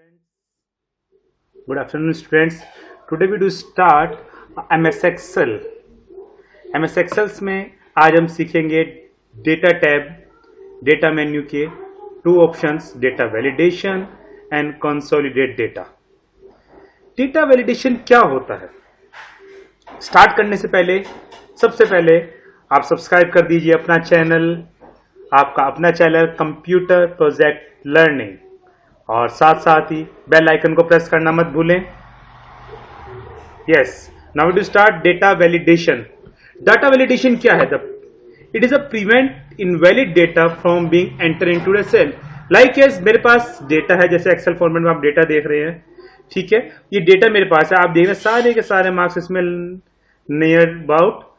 students. Good afternoon, students. Today we do start MS Excel. MS Excel में आज हम सीखेंगे डेटा टैब, डेटा मेन्यू के two options, data validation and consolidate data. Data validation क्या होता है? Start करने से पहले सबसे पहले आप सब्सक्राइब कर दीजिए अपना चैनल, आपका अपना चैनल कंप्यूटर प्रोजेक्ट लर्निंग, और साथ साथ ही बेल आइकन को प्रेस करना मत भूलें। Yes, now to start data validation. Data validation क्या है? It is a prevent invalid data from being enter into the cell. Like as मेरे पास डेटा है, जैसे एक्सेल फॉर्मेट में आप डेटा देख रहे हैं, ठीक है। ये डेटा मेरे पास है, आप देख रहे हैं सारे के सारे मार्क्स इसमें नियर अबाउट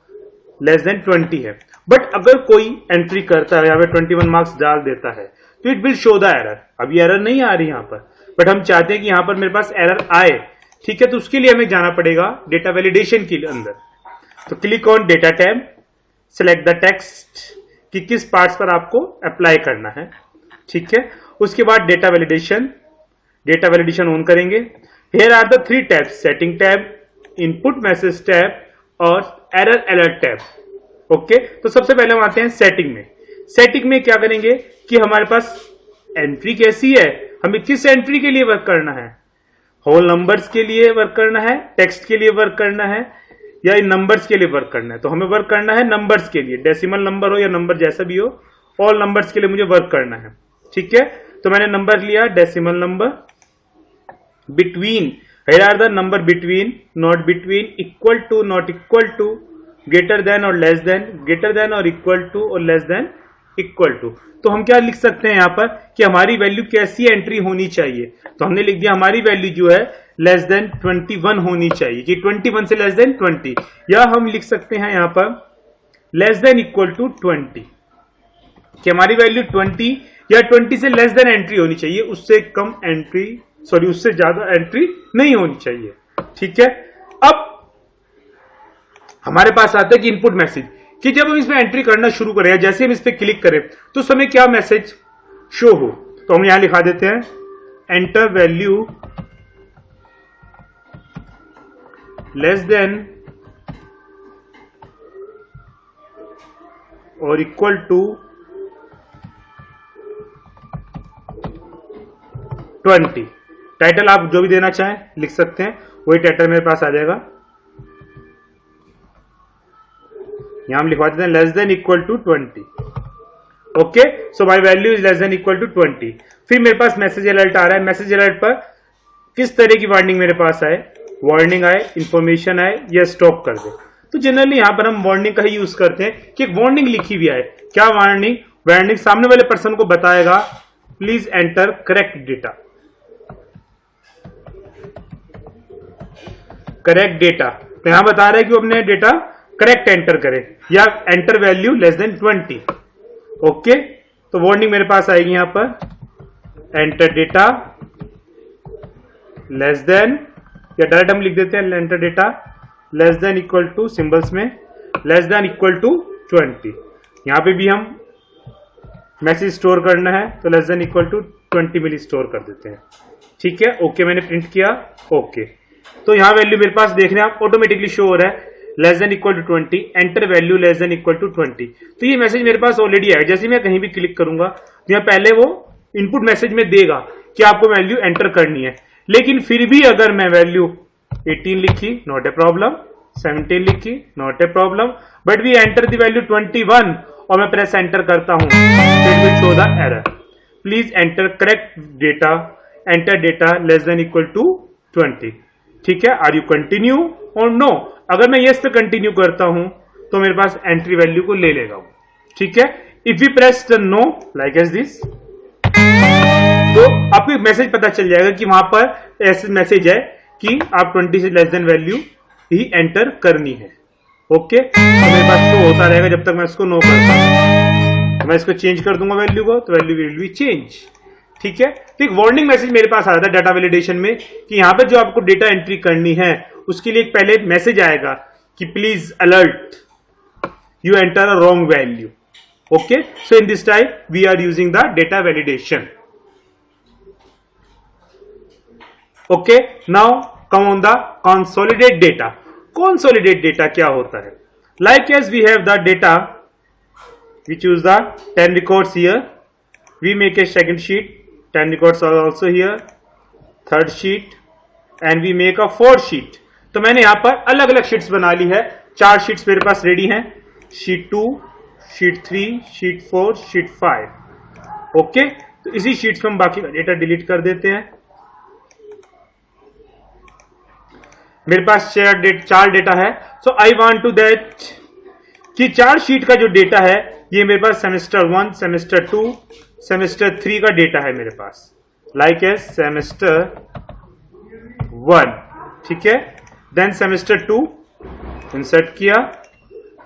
लेस देन 20 है। बट अगर कोई एंट्री करता है, यहाँ पे 21 मार्क्स डाल देता है, तो it will show the error. अभी एरर नहीं आ रही यहाँ पर, बट हम चाहते हैं कि यहाँ पर मेरे पास एरर आए, ठीक है। तो उसके लिए हमें जाना पड़ेगा डेटा वैलिडेशन के अंदर। तो click on data tab, select the text कि किस पार्ट्स पर आपको अप्लाई करना है, ठीक है। उसके बाद डेटा वैलिडेशन ऑन करेंगे। Here are the 3 tabs, setting tab, input message tab और एरर अलर्ट टैब। ओके, तो सबसे पहले हम आते हैं सेटिंग में। सेटिंग में क्या करेंगे कि हमारे पास एंट्री कैसी है, हमें किस एंट्री के लिए वर्क करना है, होल नंबर्स के लिए वर्क करना है, टेक्स्ट के लिए वर्क करना है, या इन नंबर्स के लिए वर्क करना है। तो हमें वर्क करना है नंबर्स के लिए, डेसिमल नंबर हो या नंबर जैसा भी हो, ऑल नंबर्स के लिए मुझे वर्क करना है, ठीक है। तो मैंने नंबर लिया decimal number, between, here are the number between, not between, equal to, not equal to, greater than और लेस देन, ग्रेटर देन और इक्वल टू और लेस देन इक्वल टू। तो हम क्या लिख सकते हैं यहाँ पर कि हमारी वैल्यू कैसी एंट्री होनी चाहिए। तो हमने लिख दिया हमारी वैल्यू जो है लेस देन 21 होनी चाहिए, कि 21 से लेस देन 20, या हम लिख सकते हैं यहाँ पर लेस देन इक्वल टू 20, कि हमारी वैल्यू 20 या 20 से लेस देन एंट्री होनी चाहिए, उससे कम एंट्री, सॉरी उससे ज्यादा एंट्री नहीं होनी चाहिए, ठीक है। अब हमारे पास आता है कि इनपुट मैसेज, कि जब हम इसमें एंट्री करना शुरू करें, जैसे हम इस पे क्लिक करें तो उस समय क्या मैसेज शो हो। तो हम यहां लिखा देते हैं एंटर वैल्यू लेस देन और इक्वल टू 20। टाइटल आप जो भी देना चाहें लिख सकते हैं, वही टाइटल मेरे पास आ जाएगा। यहां हम लिखवा देते हैं less than equal to 20। Okay, so my value is less than equal to 20। फिर मेरे पास मैसेज अलर्ट आ रहा है। मैसेज अलर्ट पर किस तरह की वार्निंग मेरे पास आए, वार्निंग आए, इंफॉर्मेशन आए, या स्टॉप कर दे। तो जनरली यहां पर हम वार्निंग का ही यूज करते हैं कि एक वार्निंग लिखी हुई आए। क्या वार्निंग? वार्निंग सामने वाले पर्सन को बताएगा please enter correct data, correct data. तो यहां बता रहा है कि वो अपने डेटा करेक्ट एंटर करे, या enter value less than 20। Okay, तो वार्निंग मेरे पास आएगी यहां पर एंटर डेटा लेस देन, या डायरेक्ट हम लिख देते हैं enter data less than equal to, symbols में लेस देन इक्वल टू 20। यहां पे भी हम मैसेज स्टोर करना है, तो लेस देन इक्वल टू 20 मिली स्टोर कर देते हैं, ठीक है। ओके, मैंने प्रिंट किया, ओके। तो यहां वैल्यू मेरे पास देख रहे हैं आप, ऑटोमेटिकली शो हो रहा है less than equal to 20, enter value less than equal to 20। तो ये मैसेज मेरे पास ऑलरेडी है। जैसे मैं कहीं भी क्लिक करूंगा तो यहाँ पहले वो इनपुट मैसेज में देगा कि आपको वैल्यू एंटर करनी है, लेकिन फिर भी अगर मैं वैल्यू 18 लिखी, नॉट ए प्रॉब्लम, 17 लिखी, not a problem, but we enter the value 21 और मैं प्रेस एंटर करता हूं, it will show the error, please enter correct data, enter data less than equal to 20, ठीक है। आर यू कंटिन्यू और no? अगर मैं यस पे कंटिन्यू करता हूं तो मेरे पास एंट्री वैल्यू को ले लेगा, ठीक है। If you press the no like as this, तो आपको एक मैसेज पता चल जाएगा कि वहां पर ऐसा मैसेज है कि आप 20 से लेस देन वैल्यू ही एंटर करनी है। ओके, तो मेरे पास तो होता रहेगा जब तक मैं इसको नो करता हूं। तो मैं इसको चेंज कर दूंगा वैल्यू को, तो वैल्यू विल बी चेंज, ठीक है। तो एक वार्निंग मैसेज मेरे पास आ रहा था डाटा वैलिडेशन में कि यहां पर जो आपको डेटा एंट्री करनी है उसके लिए एक पहले मैसेज आएगा कि please alert you enter a wrong value. Okay, so in this type we are using the data validation. Okay, now come on the consolidate data. Consolidate data क्या होता है? Like as we have the data, we choose the 10 records here, we make a second sheet, 10 records are also here, third sheet, and we make a fourth sheet। तो मैंने यहां पर अलग अलग sheets बना ली है, 4 शीट्स मेरे पास रेडी हैं, sheet 2, sheet 3, sheet 4, sheet 5। Okay, तो इसी शीट्स में हम बाकी का डेटा डिलीट कर देते हैं। मेरे पास 4 डेटा है, सो आई वांट टू दैट कि 4 शीट का जो डेटा है ये मेरे पास सेमेस्टर 1, सेमेस्टर 2, सेमेस्टर 3 का डेटा है मेरे पास, लाइक एज सेमेस्टर 1, ठीक है। देन सेमेस्टर 2 इंसर्ट किया,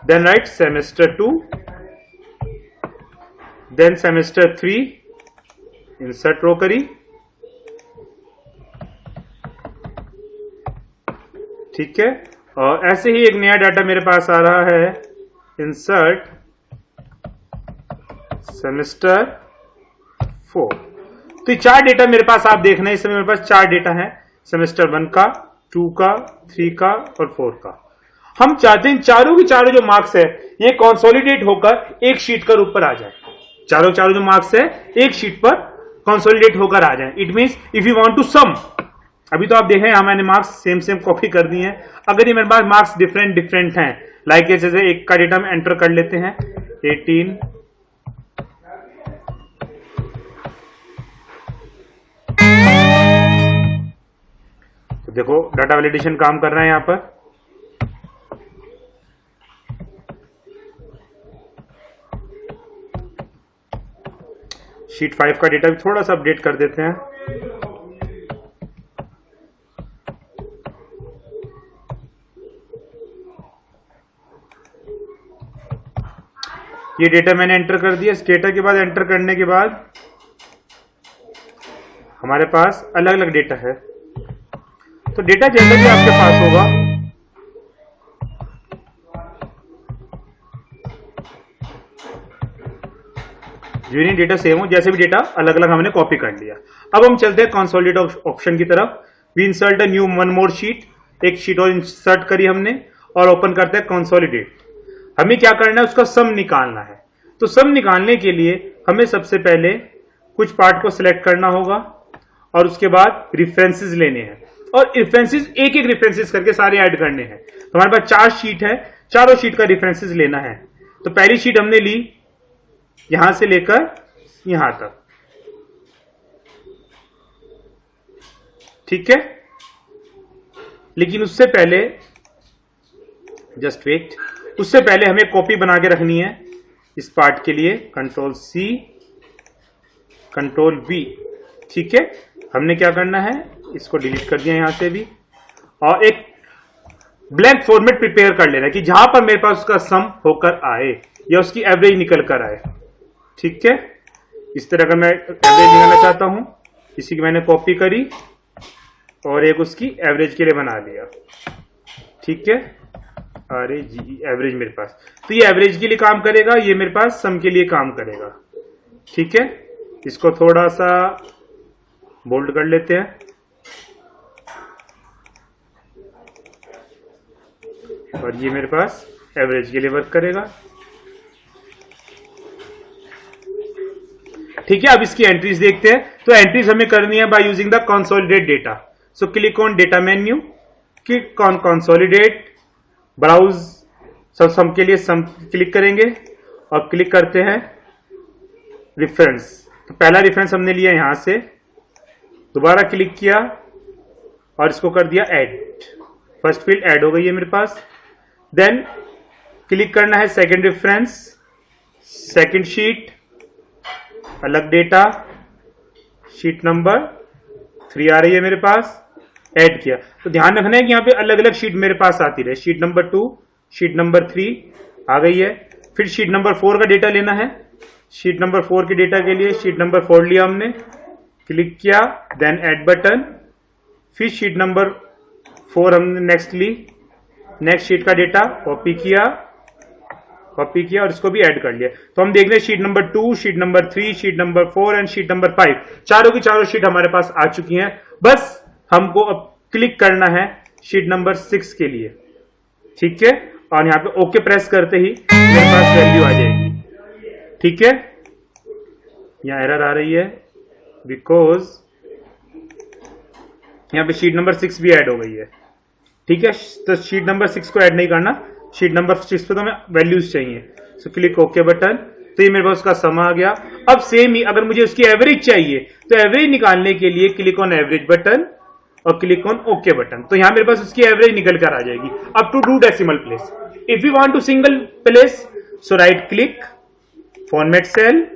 then right semester 2, then semester 3 insert row करी, ठीक है। और ऐसे ही एक नया डाटा मेरे पास आ रहा है, इंसर्ट सेमेस्टर 4। तो ये 4 डेटा मेरे पास आप देख रहे हैं, इस समय मेरे पास 4 डेटा है, सेमेस्टर 1 का, 2 का, 3 का और 4 का। हम चाहते हैं चारों के चारों जो मार्क्स है ये कंसोलिडेट होकर एक शीट का रूप पर आ जाए। चारों जो मार्क्स है एक शीट पर कंसोलिडेट होकर आ जाए। It means if you want to sum, अभी तो आप देख रहे हैं मैंने मार्क्स सेम कॉपी कर दिए हैं। अगर ये मेरे पास मार्क्स डिफरेंट हैं, लाइक जैसे एक का डेटा हम एंटर कर लेते हैं 18, तो देखो डाटा वैलिडेशन काम कर रहा है यहां पर। शीट 5 का डेटा भी थोड़ा सा अपडेट कर देते हैं। ये डेटा मैंने एंटर कर दिया। इस डेटा के बाद एंटर करने के बाद हमारे पास अलग अलग डेटा है, तो डेटा जैसा भी आपके पास होगा यूनिक डेटा सेम हो, जैसे भी डेटा अलग अलग हमने कॉपी कर लिया। अब हम चलते हैं कंसोलिडेट ऑप्शन की तरफ। We insert a new 1 more sheet, एक शीट और इंसर्ट करी हमने और ओपन करते हैं कंसोलिडेट। हमें क्या करना है, उसका सम निकालना है। तो सम निकालने के लिए हमें सबसे पहले कुछ पार्ट को सिलेक्ट करना होगा और उसके बाद रेफरेंसेस लेने हैं और रेफरेंसेस एक एक रेफरेंसेस करके सारे ऐड करने हैं। तो हमारे पास 4 शीट है, चारों शीट का रेफरेंसेस लेना है। तो पहली शीट हमने ली यहां से लेकर यहां तक, ठीक है। लेकिन उससे पहले जस्ट वेट, उससे पहले हमें कॉपी बना के रखनी है इस पार्ट के लिए, कंट्रोल C कंट्रोल V, ठीक है। हमने क्या करना है, इसको डिलीट कर दिया यहां से भी और एक ब्लैंक फॉर्मेट प्रिपेयर कर लेना कि जहां पर मेरे पास उसका सम होकर आए या उसकी एवरेज निकल कर आए, ठीक है। इस तरह का मैं एवरेज निकालना चाहता हूं, इसी की मैंने कॉपी करी और एक उसकी एवरेज के लिए बना लिया, ठीक है। अरे जी एवरेज मेरे पास, तो ये एवरेज के लिए काम करेगा, ये मेरे पास सम के लिए काम करेगा, ठीक है। इसको थोड़ा सा बोल्ड कर लेते हैं और ये मेरे पास एवरेज के लिए वर्क करेगा, ठीक है। अब इसकी एंट्रीज देखते हैं। तो एंट्रीज हमें करनी है by using the consolidate data. So click on data menu, click on consolidate, browse sum के लिए सम क्लिक करेंगे और क्लिक करते हैं रेफरेंस। तो पहला रेफरेंस हमने लिया यहां से, दोबारा क्लिक किया और इसको कर दिया ऐड, फर्स्ट फील्ड ऐड हो गई है मेरे पास। देन क्लिक करना है सेकंड रेफरेंस, सेकंड शीट, अलग डेटा, शीट नंबर 3 आ रही है मेरे पास, ऐड किया। तो ध्यान रखना है कि यहाँ पे अलग अलग शीट मेरे पास आती रहे। शीट नंबर 2, शीट नंबर 3 आ गई है। फिर शीट नंबर 4 का डेटा लेना है। शीट नंबर 4 के डेटा के लिए शीट नंबर 4 लिया हमने, क्लिक किया, देन ऐड बटन। फिर शीट नंबर 4 हमने नेक्स्ट ली, नेक्स्ट शीट का डेटा कॉपी किया और इसको भी ऐड कर लिया। तो हम देख रहे हैं sheet number 2, sheet number 3, sheet number 4 and sheet number 5, चारों की चारों शीट हमारे पास आ चुकी हैं। बस हमको अब क्लिक करना है शीट नंबर 6 के लिए, ठीक है। और यहाँ पे ओके प्रेस करते ही मेरे पास वैल्यू आ जाएगी, ठीक है। यहाँ एरर आ रही है बिकॉज यहाँ पे शीट नंबर 6 भी ऐड हो गई है, ठीक है। तो शीट नंबर 6 को ऐड नहीं करना, शीट नंबर 6 पे तो हमें वैल्यूज चाहिए। सो क्लिक ओके बटन, तो ये मेरे पास उसका सम आ गया। अब सेम ही अगर मुझे उसकी एवरेज चाहिए तो एवरेज निकालने के लिए क्लिक ऑन एवरेज बटन और क्लिक ऑन ओके बटन, तो यहां मेरे पास उसकी एवरेज निकल कर आ जाएगी up to 2 decimal place. If you want to single place, so right click, format cell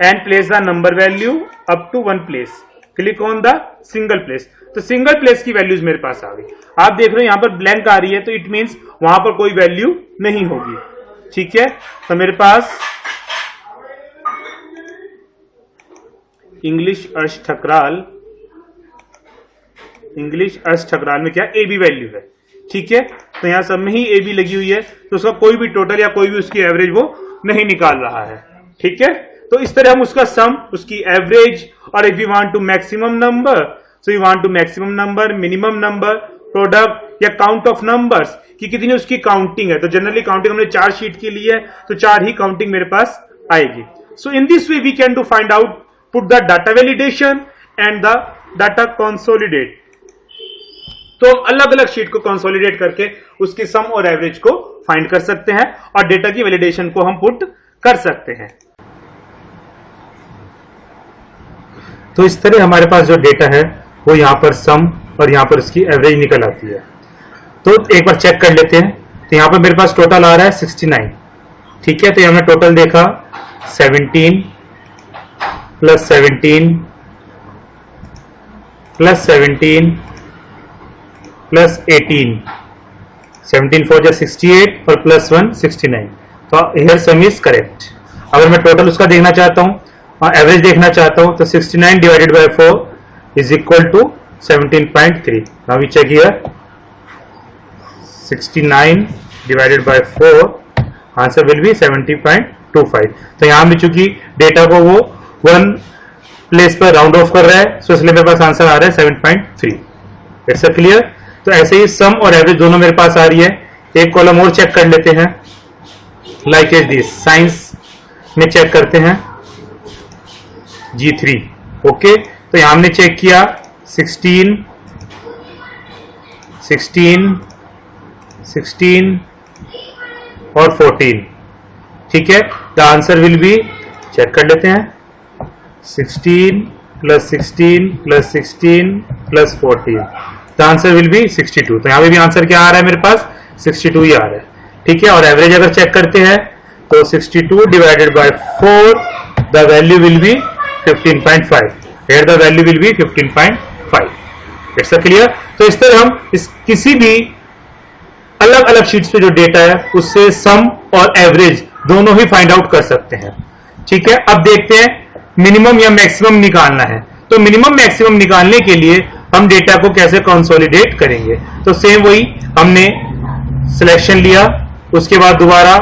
and place the number value up to 1 place, click on the single place. तो single place की values मेरे पास आ गई। आप देख रहे हो यहां पर ब्लैंक आ रही है, तो इट मींस वहां पर कोई वैल्यू नहीं होगी, ठीक है। तो मेरे पास इंग्लिश अर्श ठकराल में क्या ए बी वैल्यू है, ठीक है। तो यहां सब में ही ए बी लगी हुई है, तो उसका कोई भी टोटल या कोई भी उसकी एवरेज वो नहीं निकाल रहा है, ठीक है। तो इस तरह हम उसका सम, उसकी एवरेज, और if you want to maximum number, so you want to maximum number, minimum number, product या काउंट ऑफ नंबर्स कि कितनी उसकी काउंटिंग है। तो जनरली काउंटिंग हमने 4 शीट की ली है, तो 4 ही काउंटिंग मेरे पास आएगी। So in this way we can to find out, put the data validation and the data consolidate. तो अलग अलग शीट को कंसोलिडेट करके उसकी सम और एवरेज को फाइंड कर सकते हैं और डेटा की वैलिडेशन को हम पुट कर सकते हैं। तो इस तरह हमारे पास जो डेटा है वो यहां पर सम और यहां पर उसकी एवरेज निकल आती है। तो एक बार चेक कर लेते हैं। तो यहां पर मेरे पास टोटल आ रहा है 69, ठीक है। तो हमने टोटल देखा 17 प्लस 17 प्लस 17 प्लस 18, 17 4 जा 68 और प्लस 1 69। तो हियर सम इज करेक्ट। अगर मैं टोटल उसका देखना चाहता हूं और एवरेज देखना चाहता हूं तो 69 divided by 4 is equal to 17.3। Now we check here, 69 divided by 4, answer will be 70.25। तो यहां भी चूंकि डेटा को वो 1 प्लेस पर राउंड ऑफ कर रहा है, सो इसलिए मेरे पास आंसर आ रहा है 7.3। It's a clear. तो ऐसे ही सम और एवरेज दोनों मेरे पास आ रही है। एक कॉलम और चेक कर लेते हैं, लाइक एज दिस। साइंस में चेक करते हैं G3, ओके। तो यहां हमने चेक किया 16 और 14, ठीक है। The answer will be, check कर लेते हैं, 16 plus 16 plus 16 plus 14, the answer will be 62। तो यहां पे भी आंसर क्या आ रहा है मेरे पास, 62 ही आ रहा है, ठीक है। और एवरेज अगर चेक करते हैं तो 62 divided by 4, the value will be 15.5। Here the value will be 15.5। It's clear। तो इस तरह हम किसी भी अलग अलग शीट्स पे जो डेटा है उससे सम और एवरेज दोनों ही फाइंड आउट कर सकते हैं, ठीक है। अब देखते हैं मिनिमम या मैक्सिमम निकालना है। तो मिनिमम मैक्सिमम निकालने के लिए हम डेटा को कैसे कंसोलिडेट करेंगे। तो सेम वही, हमने सिलेक्शन लिया, उसके बाद दोबारा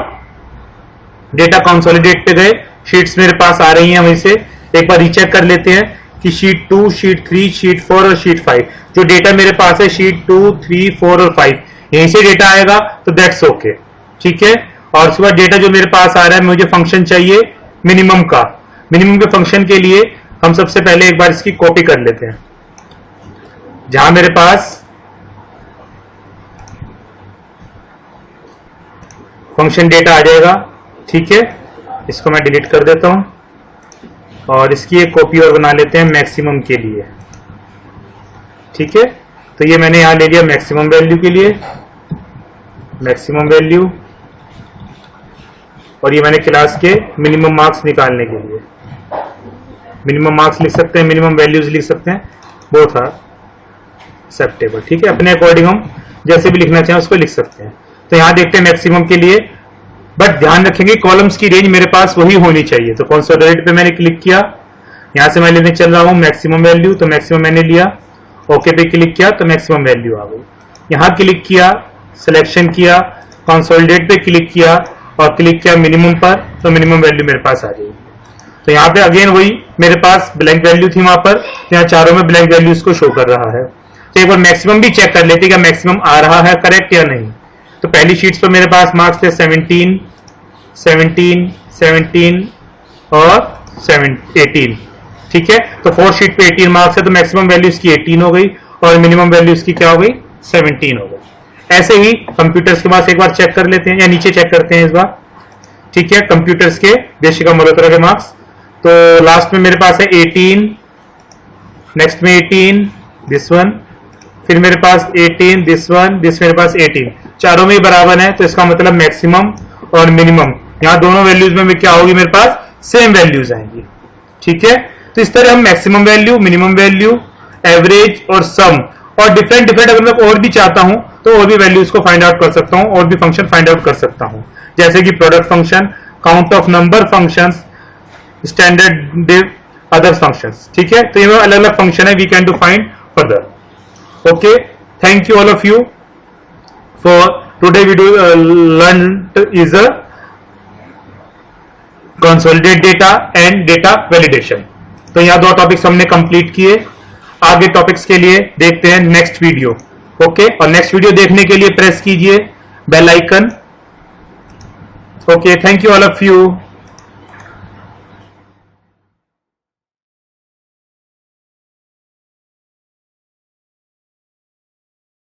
डेटा कंसोलिडेट पे गए। शीट्स मेरे पास आ रही हैं, वहीं से एक बार रीचेक कर लेते हैं कि शीट 2, शीट 3, शीट 4 और शीट 5, जो डेटा मेरे पास है शीट 2, 3, 4 और 5, यहीं से डेटा आएगा, तो दैट्स ओके, ठीक है। और उसके बाद डेटा जो मेरे पास आ रहा है, मुझे फंक्शन चाहिए मिनिमम का। मिनिमम के फंक्शन के लिए हम सबसे पहले एक बार इसकी कॉपी कर लेते हैं। जहां मेरे पास फंक्शन डेटा आ जाएगा, ठीक है। इसको मैं डिलीट कर देता हूं और इसकी एक कॉपी और बना लेते हैं मैक्सिमम के लिए, ठीक है। तो ये मैंने यहां ले लिया मैक्सिमम वैल्यू के लिए, मैक्सिमम वैल्यू, और ये मैंने क्लास के मिनिमम मार्क्स निकालने के लिए मिनिमम मार्क्स लिख सकते हैं, मिनिमम वैल्यूज लिख सकते हैं, बोथ आर एक्सेप्टेबल, ठीक है। अपने अकॉर्डिंग हम जैसे भी लिखना चाहें उसको लिख सकते हैं। तो यहां देखते हैं मैक्सिमम के लिए, बट ध्यान रखेंगे कॉलम्स की रेंज मेरे पास वही होनी चाहिए। तो कंसोलिडेट पे मैंने क्लिक किया, यहां से मैं लेने चल रहा हूं मैक्सिमम वैल्यू, तो मैक्सिमम मैंने लिया, ओके पे क्लिक किया तो मैक्सिमम वैल्यू आ गई। यहां क्लिक किया, सिलेक्शन किया, कंसोलिडेट पे क्लिक किया और क्लिक किया मिनिमम पर, तो मिनिमम वैल्यू मेरे पास आ गई। तो यहाँ पे अगेन वही मेरे पास ब्लैंक वैल्यू थी वहां पर, तो यहाँ चारों में ब्लैंक वैल्यूज को शो कर रहा है। तो एक बार मैक्सिमम भी चेक कर लेते क्या मैक्सिमम आ रहा है करेक्ट या नहीं। तो पहली शीट्स पर मेरे पास मार्क्स थे 17, 17, 17 और 18, ठीक है। तो 4 शीट पे 18 मार्क्स है, तो मैक्सिमम वैल्यू इसकी 18 हो गई और मिनिमम वैल्यू इसकी क्या हो गई 17 हो गई। ऐसे ही कंप्यूटर्स के पास एक बार चेक कर लेते हैं या नीचे चेक करते हैं इस बार, ठीक है। कंप्यूटर्स के देशिका मल्होत्रा के मार्क्स, तो लास्ट में मेरे पास है 18, नेक्स्ट में 18 दिस वन, फिर मेरे पास 18 दिस वन, दिस मेरे पास 18, चारों में ही बराबर है। तो इसका मतलब मैक्सिमम और मिनिमम यहां दोनों वैल्यूज में क्या होगी मेरे पास सेम वैल्यूज आएंगी, ठीक है। तो इस तरह हम maximum value, minimum value, average और सम और डिफरेंट अगर मैं और भी चाहता हूं तो और भी वैल्यूज को फाइंड आउट कर सकता हूं और भी फंक्शन फाइंड आउट कर सकता हूं, जैसे कि product function, count of number functions, standard dev, other functions, ठीक है। तो ये अलग अलग फंक्शन है we can to find further. Okay, thank you all of you for today video learn is a consolidate data and data validation. तो यहां 2 topics हमने कंप्लीट किए। आगे टॉपिक्स के लिए देखते हैं नेक्स्ट वीडियो। ओके, और नेक्स्ट वीडियो देखने के लिए प्रेस कीजिए bell icon. Okay, thank you all of you.